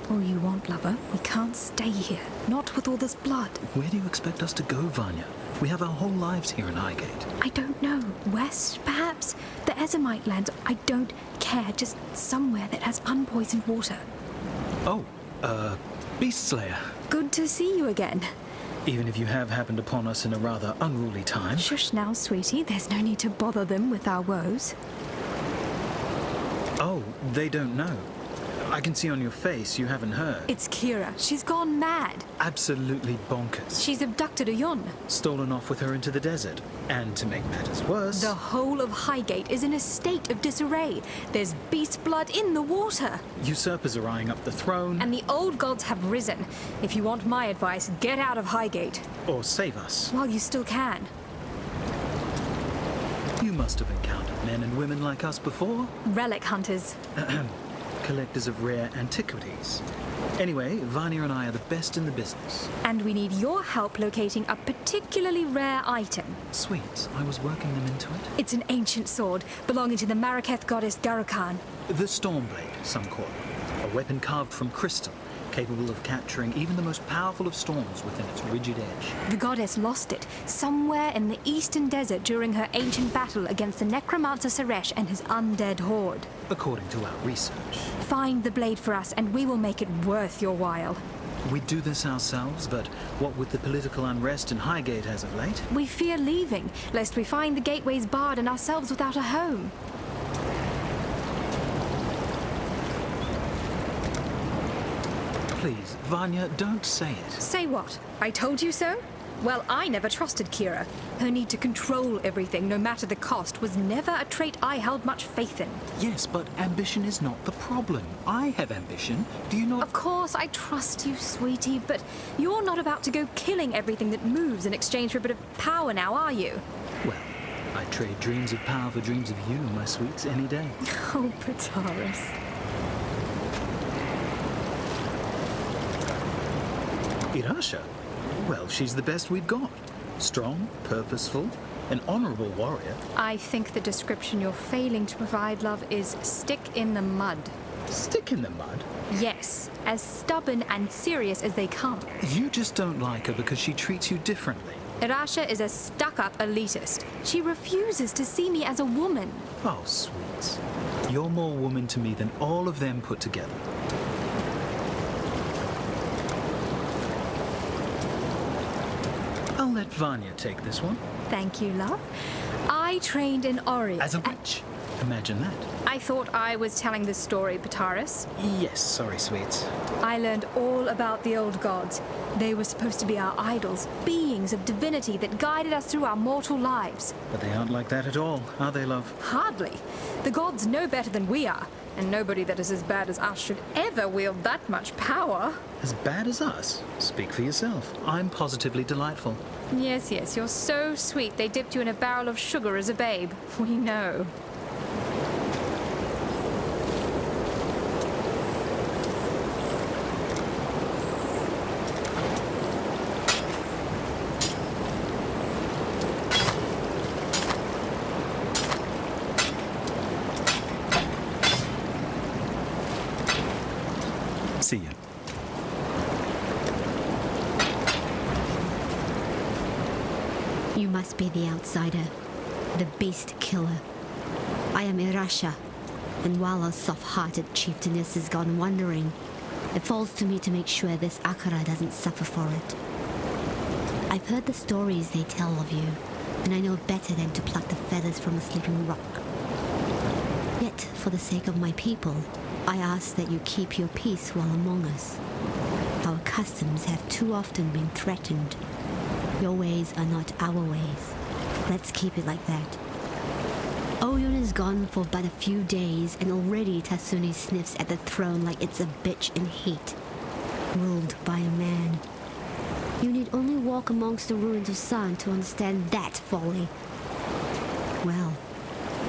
all you want, lover. We can't stay here. Not with all this blood. Where do you expect us to go, Vanya? We have our whole lives here in Highgate. I don't know. West, perhaps? The Ezomite lands. I don't care. Just somewhere that has unpoisoned water. Oh, Beast Slayer. Good to see you again. Even if you have happened upon us in a rather unruly time. Shush now, sweetie. There's no need to bother them with our woes. Oh, they don't know. I can see on your face you haven't heard. It's Kira. She's gone mad. Absolutely bonkers. She's abducted Uyun. Stolen off with her into the desert. And to make matters worse... The whole of Highgate is in a state of disarray. There's beast blood in the water. Usurpers are eyeing up the throne. And the old gods have risen. If you want my advice, get out of Highgate. Or save us. While you still can. You must have encountered men and women like us before. Relic hunters. Collectors of rare antiquities. Anyway, Vanya and I are the best in the business. And we need your help locating a particularly rare item. Sweet. I was working them into it. It's an ancient sword belonging to the Maraketh goddess Garukan. The Stormblade, some call it. A weapon carved from crystal, capable of capturing even the most powerful of storms within its rigid edge. The goddess lost it somewhere in the eastern desert during her ancient battle against the necromancer Suresh and his undead horde. According to our research. Find the blade for us and we will make it worth your while. We'd do this ourselves, but what with the political unrest in Highgate as of late? We fear leaving, lest we find the gateways barred and ourselves without a home. Please, Vanya, don't say it. Say what? I told you so? Well, I never trusted Kira. Her need to control everything, no matter the cost, was never a trait I held much faith in. Yes, but ambition is not the problem. I have ambition. Do you not... Of course, I trust you, sweetie, but you're not about to go killing everything that moves in exchange for a bit of power now, are you? Well, I trade dreams of power for dreams of you, my sweets, any day. Oh, Pataris. Irasha? Well, she's the best we've got. Strong, purposeful, an honorable warrior. I think the description you're failing to provide, love, is stick in the mud. Stick in the mud? Yes, as stubborn and serious as they come. You just don't like her because she treats you differently. Irasha is a stuck-up elitist. She refuses to see me as a woman. Oh, sweets. You're more woman to me than all of them put together. I'll let Vanya take this one. Thank you, love. I trained in Ori. As a witch? Imagine that. I thought I was telling this story, Pataris. Yes, sorry, sweets. I learned all about the old gods. They were supposed to be our idols, beings of divinity that guided us through our mortal lives. But they aren't like that at all, are they, love? Hardly. The gods know better than we are, and nobody that is as bad as us should ever wield that much power. As bad as us? Speak for yourself. I'm positively delightful. Yes, yes, you're so sweet they dipped you in a barrel of sugar as a babe. We know. See you. You must be the outsider, the beast killer. I am Irasha, and while our soft-hearted chieftainess has gone wandering, it falls to me to make sure this Akara doesn't suffer for it. I've heard the stories they tell of you, and I know better than to pluck the feathers from a sleeping rock. Yet, for the sake of my people, I ask that you keep your peace while among us. Our customs have too often been threatened. Your ways are not our ways. Let's keep it like that. Oyun is gone for but a few days, and already Tasuni sniffs at the throne like it's a bitch in heat. Ruled by a man. You need only walk amongst the ruins of San to understand that folly. Well,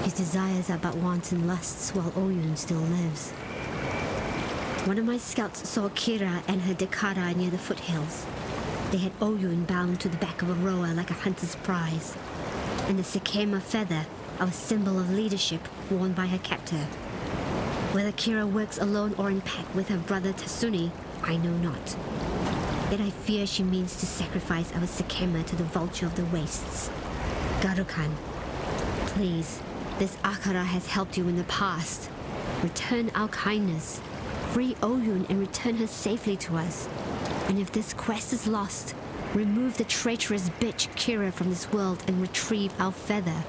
his desires are but wants and lusts while Oyun still lives. One of my scouts saw Kira and her Dekara near the foothills. They had Oyun bound to the back of a rower like a hunter's prize, and the Sekema feather, our symbol of leadership, worn by her captor. Whether Kira works alone or in pact with her brother Tasuni, I know not. Yet I fear she means to sacrifice our Sekema to the vulture of the wastes. Garukan, please, this Akara has helped you in the past. Return our kindness. Free Oyun and return her safely to us. And if this quest is lost, remove the traitorous bitch Kira from this world and retrieve our feather.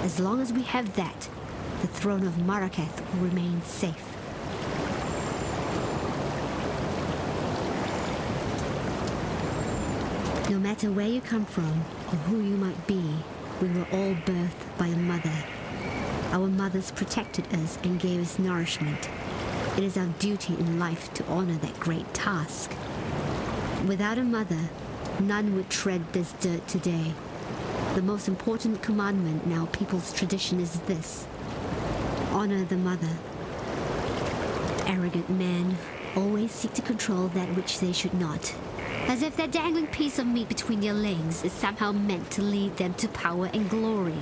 As long as we have that, the throne of Marraketh will remain safe. No matter where you come from or who you might be, we were all birthed by a mother. Our mothers protected us and gave us nourishment. It is our duty in life to honor that great task. Without a mother, none would tread this dirt today. The most important commandment in our people's tradition is this: honor the mother. Arrogant men always seek to control that which they should not, as if that dangling piece of meat between their legs is somehow meant to lead them to power and glory.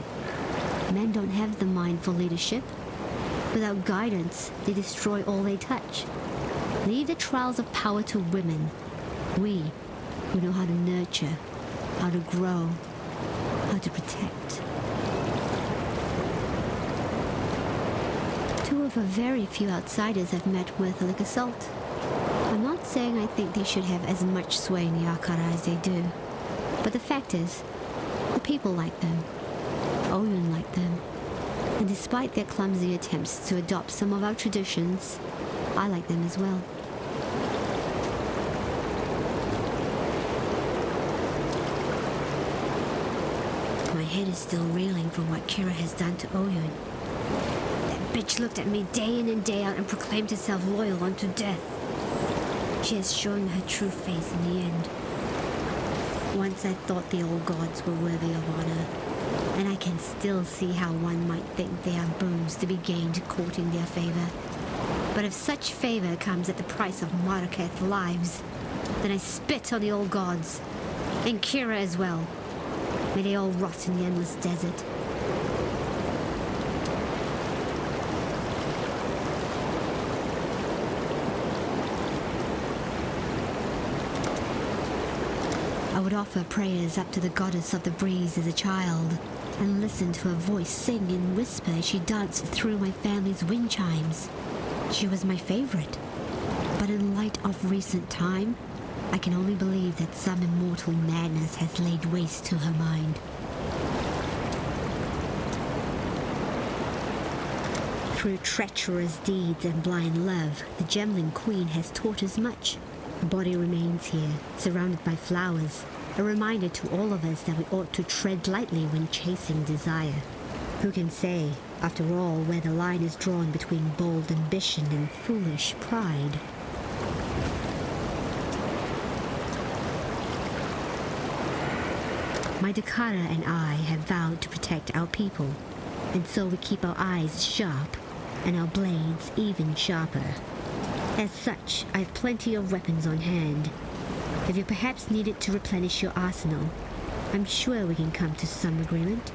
Men don't have the mind for leadership. Without guidance, they destroy all they touch. Leave the trials of power to women. We, who know how to nurture, how to grow, how to protect. Two of the very few outsiders I've met worth a lick of salt. I'm not saying I think they should have as much sway in the Akara as they do. But the fact is, the people like them. Oyun like them. And despite their clumsy attempts to adopt some of our traditions, I like them as well. My head is still reeling from what Kira has done to Oyun. That bitch looked at me day in and day out and proclaimed herself loyal unto death. She has shown her true face in the end. Once I thought the old gods were worthy of honor, and I can still see how one might think they are boons to be gained courting their favor. But if such favor comes at the price of Marraketh lives, then I spit on the old gods, and Kira as well. May they all rot in the endless desert. I would offer prayers up to the goddess of the breeze as a child, and listen to her voice sing and whisper as she danced through my family's wind chimes. She was my favorite. But in light of recent time, I can only believe that some immortal madness has laid waste to her mind. Through treacherous deeds and blind love, the Gemling Queen has taught us much. Her body remains here, surrounded by flowers, a reminder to all of us that we ought to tread lightly when chasing desire. Who can say, after all, where the line is drawn between bold ambition and foolish pride? My Dakara and I have vowed to protect our people, and so we keep our eyes sharp and our blades even sharper. As such, I have plenty of weapons on hand. If you perhaps needed to replenish your arsenal, I'm sure we can come to some agreement.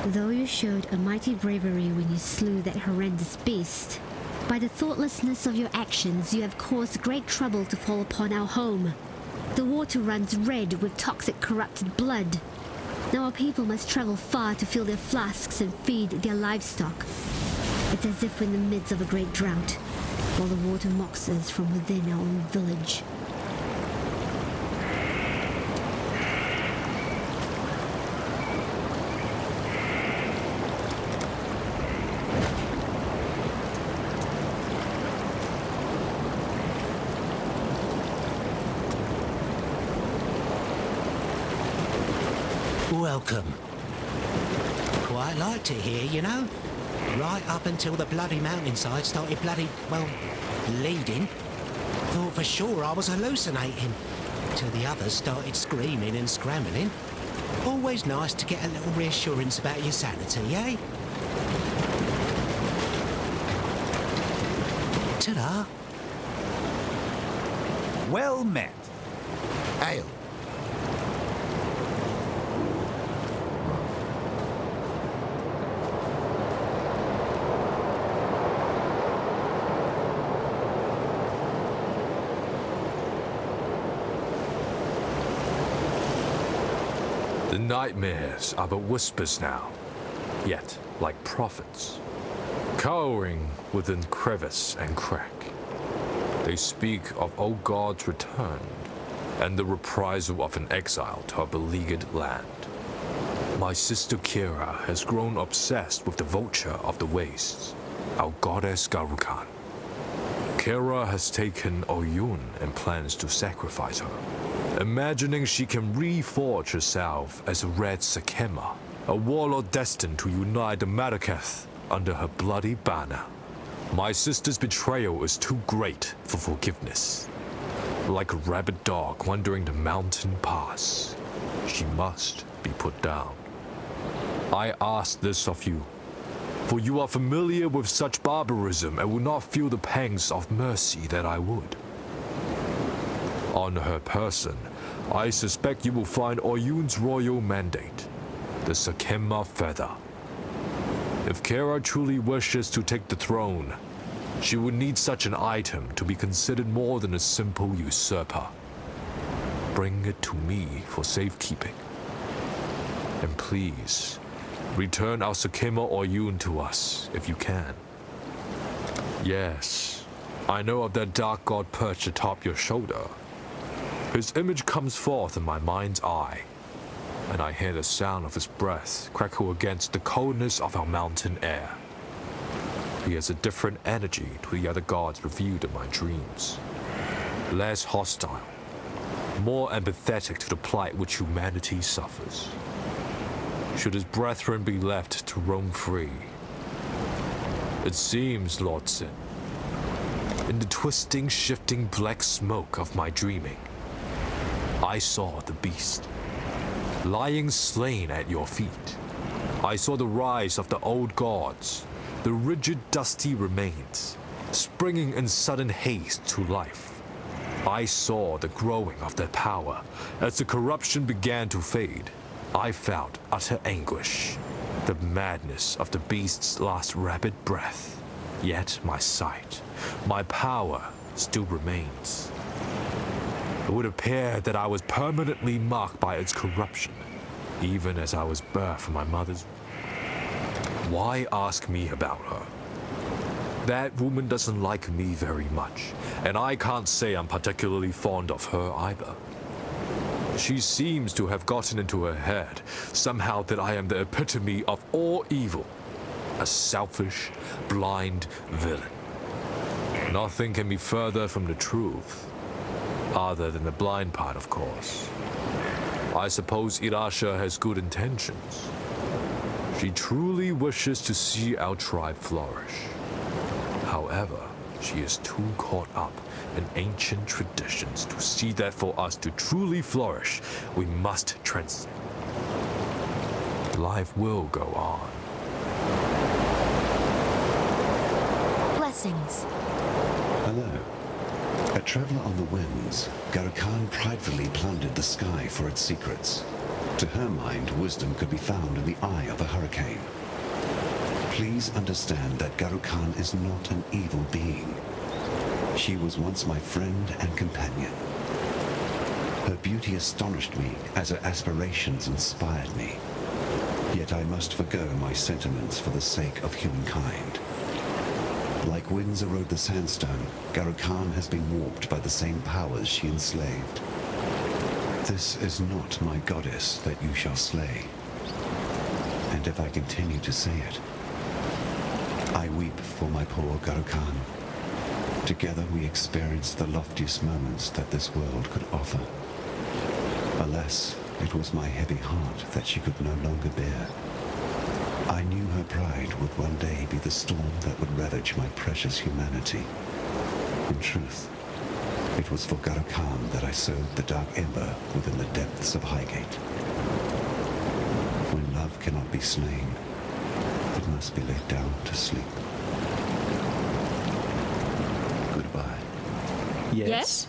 Though you showed a mighty bravery when you slew that horrendous beast, by the thoughtlessness of your actions, you have caused great trouble to fall upon our home. The water runs red with toxic corrupted blood. Now our people must travel far to fill their flasks and feed their livestock. It's as if we're in the midst of a great drought, while the water mocks us from within our own village. Welcome. Quite liked it here, you know. Right up until the bloody mountainside started bleeding. Thought for sure I was hallucinating. Till the others started screaming and scrambling. Always nice to get a little reassurance about your sanity, eh? Ta-da. Well met. Ale. The nightmares are but whispers now, yet like prophets, cowering within crevice and crack. They speak of old gods returned, and the reprisal of an exile to a beleaguered land. My sister Kira has grown obsessed with the vulture of the wastes, our goddess Garukan. Kira has taken Oyun and plans to sacrifice her, imagining she can reforge herself as a red Sakema, a warlord destined to unite the Madaketh under her bloody banner. My sister's betrayal is too great for forgiveness. Like a rabid dog wandering the mountain pass, she must be put down. I ask this of you, for you are familiar with such barbarism and will not feel the pangs of mercy that I would. On her person, I suspect you will find Oyun's royal mandate, the Sakema feather. If Kira truly wishes to take the throne, she would need such an item to be considered more than a simple usurper. Bring it to me for safekeeping. And please, return our Sakema Oyun to us, if you can. Yes, I know of that dark god perched atop your shoulder. His image comes forth in my mind's eye, and I hear the sound of his breath crackle against the coldness of our mountain air. He has a different energy to the other gods revealed in my dreams. Less hostile, more empathetic to the plight which humanity suffers. Should his brethren be left to roam free? It seems, Lord Sin, in the twisting, shifting black smoke of my dreaming, I saw the beast, lying slain at your feet. I saw the rise of the old gods, the rigid, dusty remains, springing in sudden haste to life. I saw the growing of their power. As the corruption began to fade, I felt utter anguish, the madness of the beast's last rapid breath. Yet my sight, my power still remains. It would appear that I was permanently marked by its corruption, even as I was birthed from my mother's. Why ask me about her? That woman doesn't like me very much, and I can't say I'm particularly fond of her either. She seems to have gotten into her head somehow that I am the epitome of all evil, a selfish, blind villain. Nothing can be further from the truth, other than the blind part, of course. I suppose Irasha has good intentions. She truly wishes to see our tribe flourish. However, she is too caught up in ancient traditions to see that for us to truly flourish, we must Life will go on. Blessings. Hello. A traveler on the winds, Garukan pridefully plundered the sky for its secrets. To her mind, wisdom could be found in the eye of a hurricane. Please understand that Garukan is not an evil being. She was once my friend and companion. Her beauty astonished me as her aspirations inspired me. Yet I must forgo my sentiments for the sake of humankind. Like winds erode the sandstone, Garukan has been warped by the same powers she enslaved. This is not my goddess that you shall slay. And if I continue to say it, I weep for my poor Garukan. Together we experienced the loftiest moments that this world could offer. Alas, it was my heavy heart that she could no longer bear. I knew her pride would one day be the storm that would ravage my precious humanity. In truth, it was for Garukan that I sowed the dark ember within the depths of Highgate. When love cannot be slain, it must be laid down to sleep. Goodbye. Yes?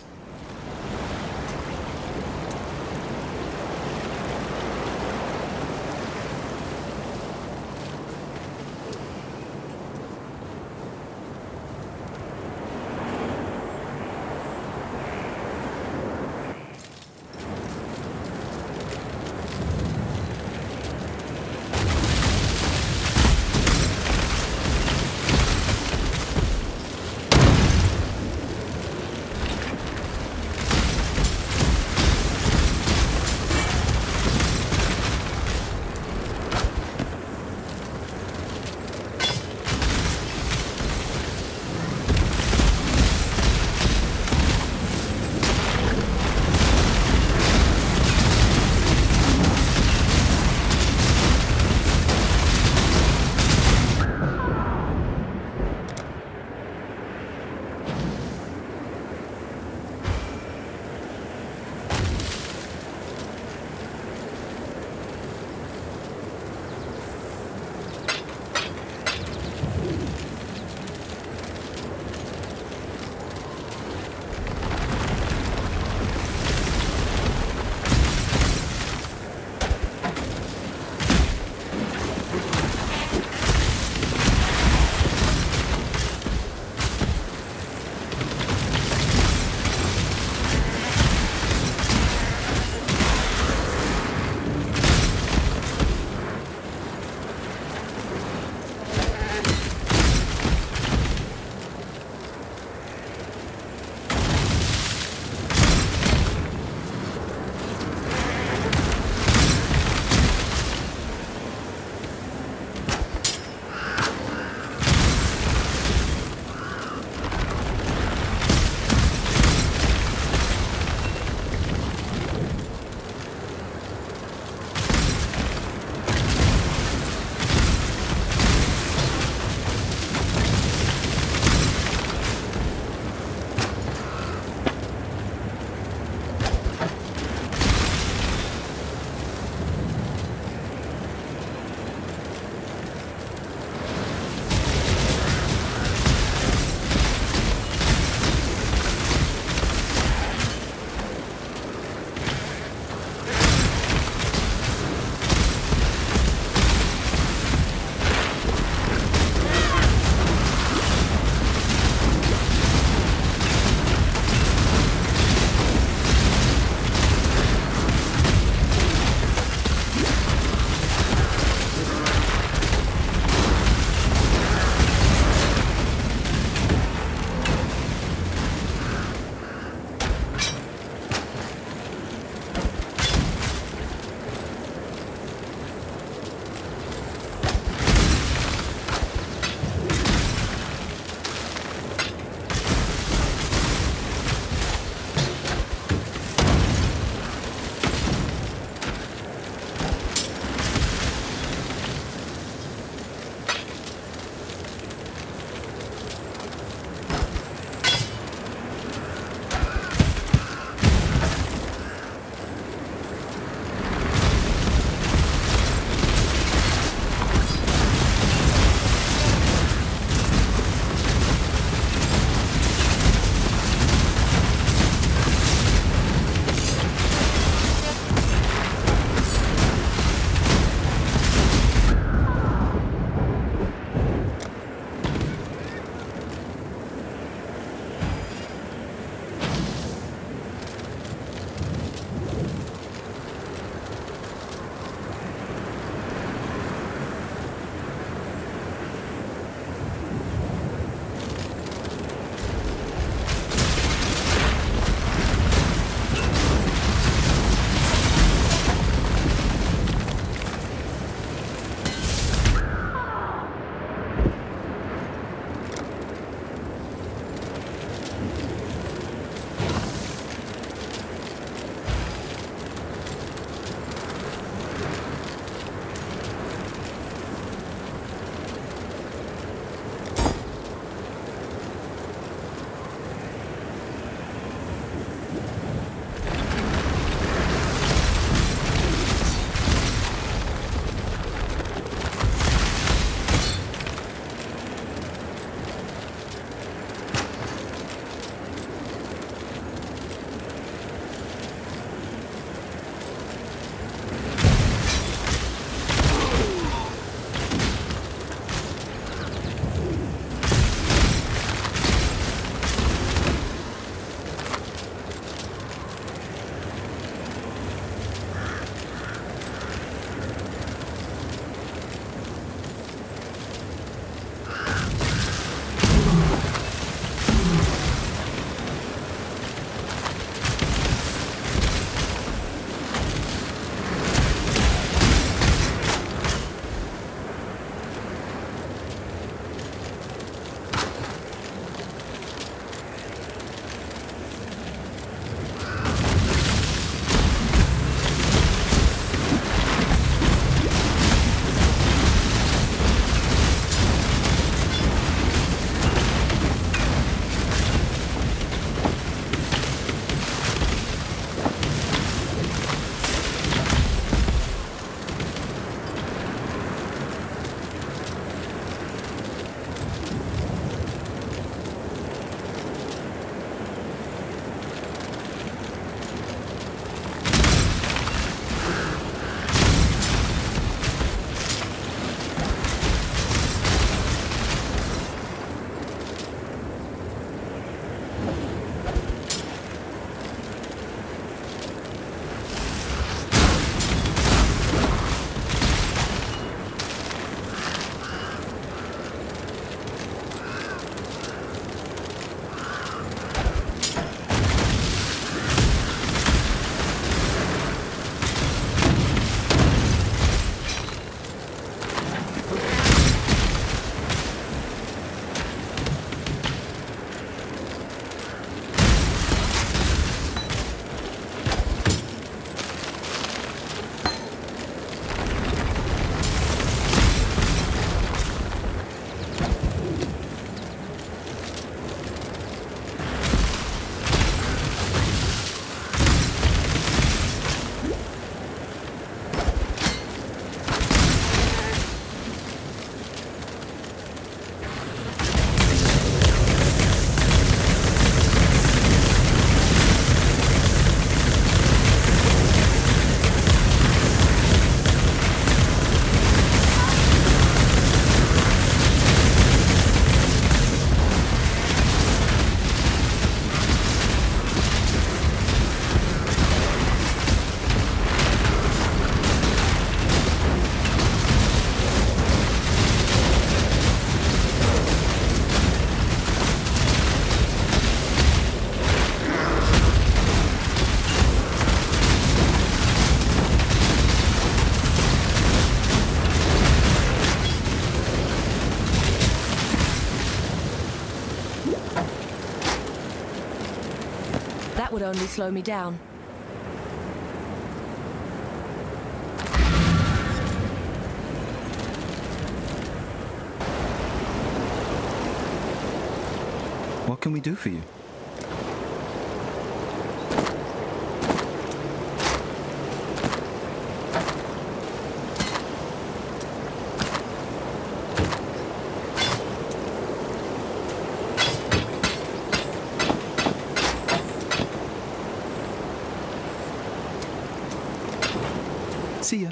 only slow me down. What can we do for you? See ya.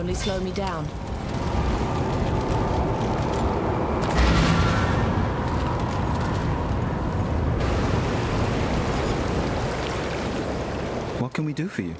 only slow me down. What can we do for you?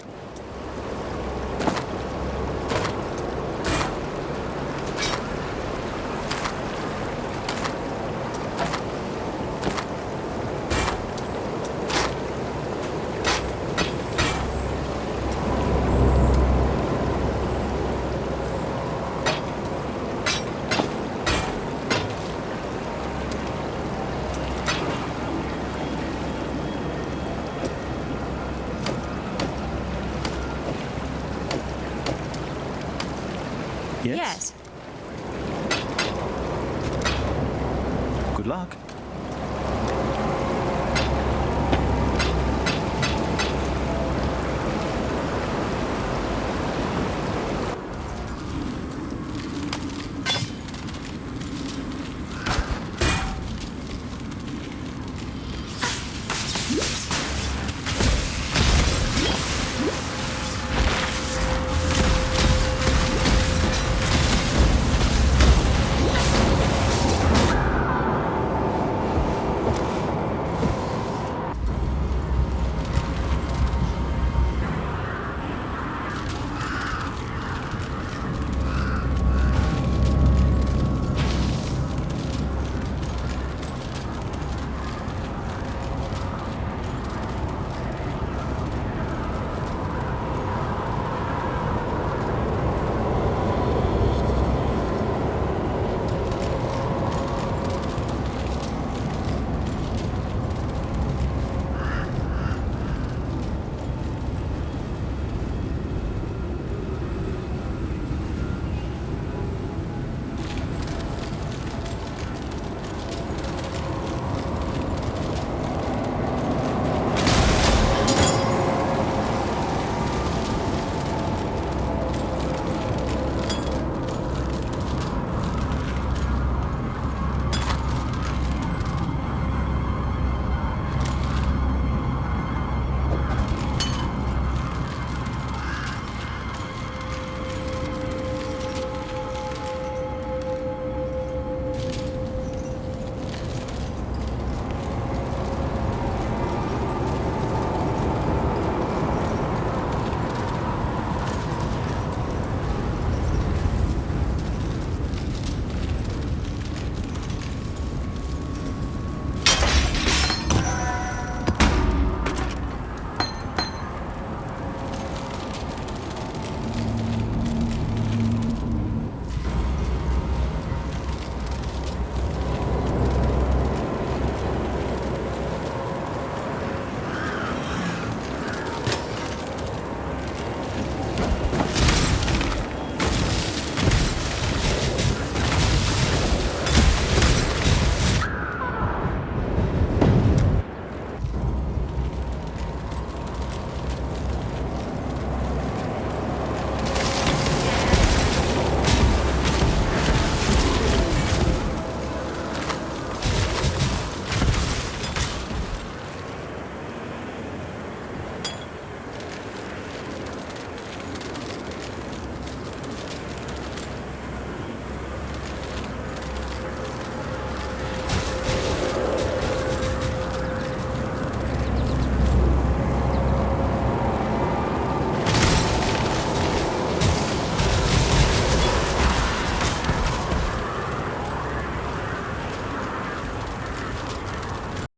Yes? Yet. Good luck.